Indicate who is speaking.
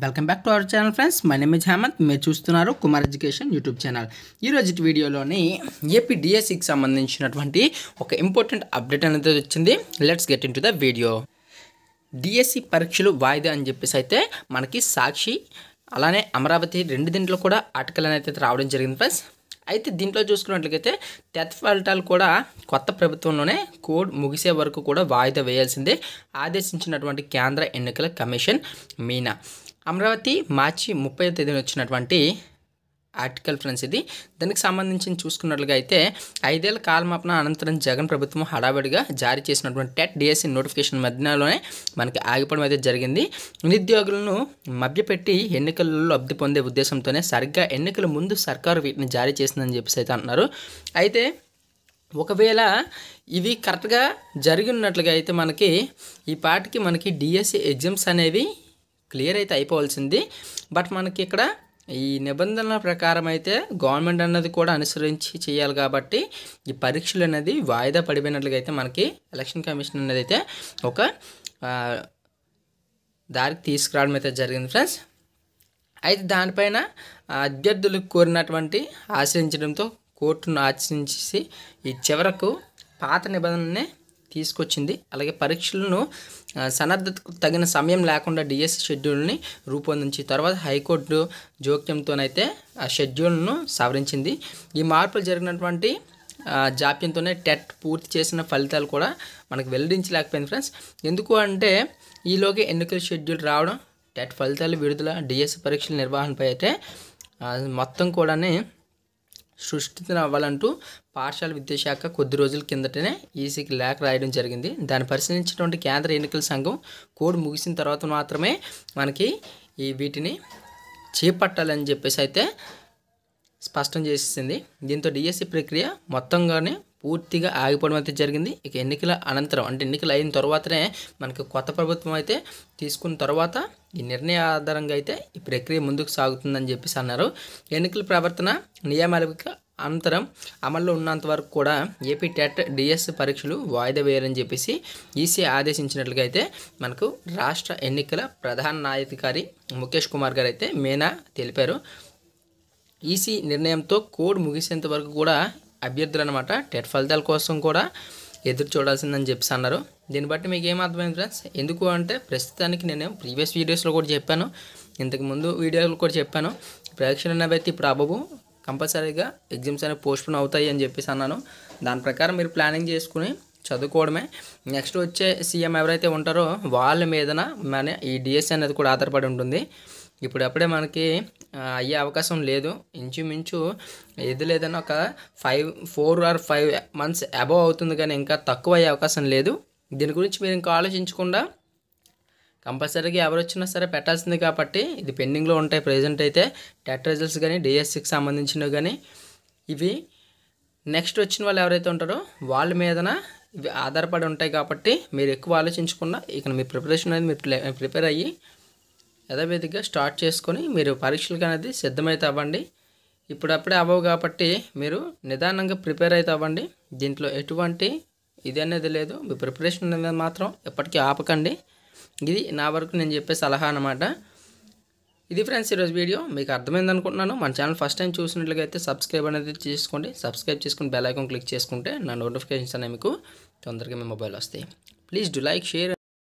Speaker 1: Welcome back to our channel friends. My name is Hemanth. మీరు చూస్తున్నారు Kumar education YouTube channel. ఈరోజు వీడియోలోని ఏపీ డిఎస్సికి సంబంధించినటువంటి ఒక ఇంపార్టెంట్ అప్డేట్ అనేది వచ్చింది. Let's get in to the video. DSC పరీక్షలు వాయిదా అని చెప్పేసి అయితే మనకి సాక్షి అలానే అమరావతి రెండు దీంట్లో కూడా ఆర్టికల్ అనేది రావడం జరిగింది ఫ్రెండ్స్. అయితే దీంట్లో చూసుకున్నట్లయితే టెట్ ఫలితాలు కూడా కొత్త ప్రభుత్వంలోనే కోడ్ ముగిసే వరకు కూడా వాయిదా వేయాల్సిందే ఆదేశించినటువంటి కేంద్ర ఎన్నికల కమిషన్ మీనా. అమరావతి మార్చి 30వ తేదీన వచ్చినటువంటి ఆర్టికల్ ఫ్రెండ్స్. ఇది దానికి సంబంధించి చూసుకున్నట్లుగా అయితే 5 ఏళ్ల కాలమాపన అనంతరం జగన్ ప్రభుత్వం హడావిడిగా జారీ చేసినటువంటి టెట్ డిఎస్సి నోటిఫికేషన్ మధ్యలోనే మనకి ఆగిపోవడం అయితే జరిగింది. నిరుద్యోగులను మభ్యపెట్టి ఎన్నికల్లో లబ్ధి పొందే ఉద్దేశంతోనే సరిగ్గా ఎన్నికల ముందు సర్కారు వీటిని జారీ చేసిందని చెప్పేసి అయితే అంటున్నారు. అయితే ఒకవేళ ఇవి కరెక్ట్గా జరిగినట్లుగా అయితే మనకి ఈ పాటికి మనకి డిఎస్సి ఎగ్జామ్స్ అనేవి క్లియర్ అయితే అయిపోవాల్సింది. బట్ మనకి ఇక్కడ ఈ నిబంధనల ప్రకారం అయితే గవర్నమెంట్ అన్నది కూడా అనుసరించి చేయాలి కాబట్టి ఈ పరీక్షలు అనేది వాయిదా పడిపోయినట్లుగా అయితే మనకి ఎలక్షన్ కమిషన్ అనేది అయితే ఒక దారికి తీసుకురావడం అయితే జరిగింది ఫ్రెండ్స్. అయితే దానిపైన అభ్యర్థులకు కోరినటువంటి ఆశ్రయించడంతో కోర్టును ఆశ్రయించి ఈ చివరకు పాత నిబంధననే తీసుకొచ్చింది. అలాగే పరీక్షలను సన్నద్ధతకు తగిన సమయం లేకుండా డిఎస్సి షెడ్యూల్ని రూపొందించి తర్వాత హైకోర్టు జోక్యంతోనైతే ఆ షెడ్యూల్ను సవరించింది. ఈ మార్పులు జరిగినటువంటి జాప్యంతోనే టెట్ పూర్తి చేసిన ఫలితాలు కూడా మనకు వెల్లడించలేకపోయింది ఫ్రెండ్స్. ఎందుకు అంటే ఈలోగా ఎన్నికల షెడ్యూల్ రావడం, టెట్ ఫలితాలు విడుదల, డిఎస్సి పరీక్షల నిర్వహణపై అయితే మొత్తం కూడా సృష్టితం అవ్వాలంటూ పాఠశాల విద్యాశాఖ కొద్ది రోజుల కిందటనే ఈసీకి లేఖ రాయడం జరిగింది. దాన్ని పరిశీలించినటువంటి కేంద్ర ఎన్నికల సంఘం కోడ్ ముగిసిన తర్వాత మాత్రమే మనకి వీటిని చేపట్టాలని చెప్పేసి అయితే స్పష్టం చేసింది. దీంతో డిఎస్సి ప్రక్రియ మొత్తంగానే పూర్తిగా ఆగిపోవడం అయితే జరిగింది. ఇక ఎన్నికల అనంతరం అంటే ఎన్నికలు అయిన తర్వాతనే మనకు కొత్త ప్రభుత్వం అయితే తీసుకున్న తర్వాత ఈ నిర్ణయ ఆధారంగా అయితే ఈ ప్రక్రియ ముందుకు సాగుతుందని చెప్పేసి అన్నారు. ఎన్నికల ప్రవర్తన నియమాలకు అనంతరం అమల్లో ఉన్నంత వరకు కూడా ఏపీ టెట్ డిఎస్సి పరీక్షలు వాయిదా వేయాలని చెప్పేసి ఈసీ ఆదేశించినట్లుగా అయితే మనకు రాష్ట్ర ఎన్నికల ప్రధాన న్యాయాధికారి ముఖేష్ కుమార్ గారు అయితే మీనా తెలిపారు. ఈసీ నిర్ణయంతో కోడ్ ముగిసేంత వరకు కూడా అభ్యర్థులు అనమాట టెట్ ఫలితాల కోసం కూడా ఎదురు చూడాల్సిందని చెప్పేసి అన్నారు. దీన్ని బట్టి మీకు ఏం అర్థమైంది ఫ్రెండ్స్? ఎందుకు అంటే ప్రస్తుతానికి నేను ప్రీవియస్ వీడియోస్లో కూడా చెప్పాను, ఇంతకుముందు వీడియోలో కూడా చెప్పాను, పరీక్షలు అనేవి అయితే ఇప్పుడు అవ్వవు, కంపల్సరీగా ఎగ్జామ్స్ అనేవి పోస్ట్పోన్ అవుతాయి అని చెప్పేసి అన్నాను. దాని ప్రకారం మీరు ప్లానింగ్ చేసుకుని చదువుకోవడమే. నెక్స్ట్ వచ్చే సీఎం ఎవరైతే ఉంటారో వాళ్ళ మీదన మన ఈ డిఎస్సి అనేది కూడా ఆధారపడి ఉంటుంది. ఇప్పుడప్పుడే మనకి అయ్యే అవకాశం లేదు. ఇంచుమించు ఏది లేదన్నా ఒక 4 or 5 months అబవ్ అవుతుంది, కానీ ఇంకా తక్కువ అయ్యే అవకాశం లేదు. దీని గురించి మీరు ఇంకా ఆలోచించకుండా కంపల్సరీగా ఎవరు వచ్చినా సరే పెట్టాల్సింది కాబట్టి ఇది పెండింగ్లో ఉంటాయి. ప్రజెంట్ అయితే టెట్ రిజల్ట్స్ కానీ డిఎస్సికి సంబంధించినవి కానీ ఇవి నెక్స్ట్ వచ్చిన వాళ్ళు ఎవరైతే ఉంటారో వాళ్ళ మీదన ఇవి ఆధారపడి ఉంటాయి. కాబట్టి మీరు ఎక్కువ ఆలోచించకుండా ఇక మీ ప్రిపరేషన్ అనేది మీరు ప్రిపేర్ అయ్యి యథావిధిగా స్టార్ట్ చేసుకొని మీరు పరీక్షలకు అనేది సిద్ధమైతే అవ్వండి. ఇప్పుడప్పుడే అవ్వవు కాబట్టి మీరు నిదానంగా ప్రిపేర్ అయితే అవ్వండి. దీంట్లో ఎటువంటి ఇది అనేది లేదు. మీ ప్రిపరేషన్ అనేది మాత్రం ఎప్పటికీ ఆపకండి. ఇది నా వరకు నేను చెప్పే సలహా అన్నమాట. ఇది ఫ్రెండ్స్ ఈరోజు వీడియో మీకు అర్థమైంది అనుకుంటున్నాను. మన ఛానల్ ఫస్ట్ టైం చూసినట్లుగా అయితే సబ్స్క్రైబ్ అనేది చేసుకోండి. సబ్స్క్రైబ్ చేసుకుని బెల్ ఐకాన్ క్లిక్ చేసుకుంటే నా నోటిఫికేషన్స్ అనేవి మీకు తొందరగా మీ మొబైల్ వస్తాయి. Please do like, share.